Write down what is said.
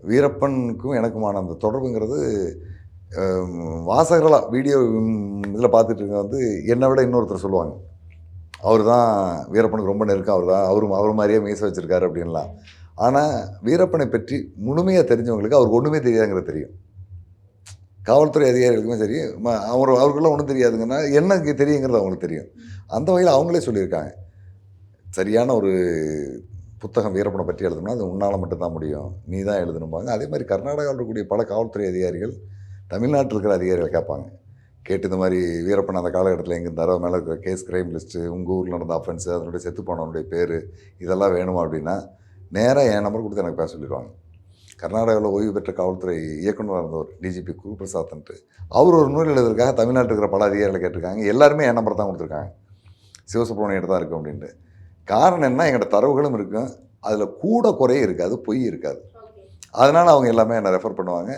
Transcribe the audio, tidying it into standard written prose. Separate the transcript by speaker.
Speaker 1: வீரப்பனுக்கும் எனக்குமான அந்த தொடர்புங்கிறது வாசகர்களாக வீடியோ இதில் பார்த்துட்டு இருக்க வந்து என்னை விட இன்னொருத்தர் சொல்லுவாங்க, அவர் தான் வீரப்பனுக்கு ரொம்ப நெருக்கம், அவர் மாதிரியே மீசை வச்சுருக்காரு அப்படின்லாம். ஆனால் வீரப்பனை பற்றி முழுமையாக தெரிஞ்சவங்களுக்கு அவருக்கு ஒன்றுமே தெரியாதுங்கிறது தெரியும். காவல்துறை அதிகாரிகளுக்குமே சரி, அவருக்கெல்லாம் ஒன்றும் தெரியாதுங்கன்னா எனக்கு தெரியுங்கிறது அவங்களுக்கு தெரியும். அந்த வகையில் அவங்களே சொல்லியிருக்காங்க, சரியான ஒரு புத்தகம் வீரப்பனை பற்றி எழுதணும்னா அது உன்னால் மட்டும்தான் முடியும், நீ தான் எழுதணும்பாங்க. அதே மாதிரி கர்நாடகாவில் இருக்கக்கூடிய பல காவல்துறை அதிகாரிகள் தமிழ்நாட்டில் இருக்கிற அதிகாரிகளை கேட்பாங்க, கேட்டு இந்த மாதிரி வீரப்பன் அந்த காலகட்டத்தில் எங்கே இருந்தாரோ மேலே இருக்கிற கேஸ் கிரைம் லிஸ்ட்டு, உங்கள் ஊரில் நடந்த அஃபென்ஸு, அதனுடைய செத்து போனவனுடைய பேர், இதெல்லாம் வேணுமா அப்படின்னா நேராக என் நம்பர் கொடுத்து எனக்கு பேச சொல்லிடுவாங்க. கர்நாடகாவில் ஓய்வு பெற்ற காவல்துறை இயக்குநராக இருந்தவர் டிஜிபி குருபிரசாத்ன்ட்டு, அவர் ஒரு நூல் எழுதுறதுக்காக தமிழ்நாட்டில் இருக்கிற பல அதிகாரிகளை கேட்டிருக்காங்க. எல்லாருமே என் நம்பர் தான் கொடுத்துருக்காங்க, சிவசுப்ரமணியம் தான் இருக்கும் அப்படின்ட்டு. காரணம் என்ன, எங்கள்கிட்ட தரவுகளும் இருக்கும், அதில் கூட குறையும் இருக்காது, பொய் இருக்காது. அதனால் அவங்க எல்லாமே என்னை ரெஃபர் பண்ணுவாங்க.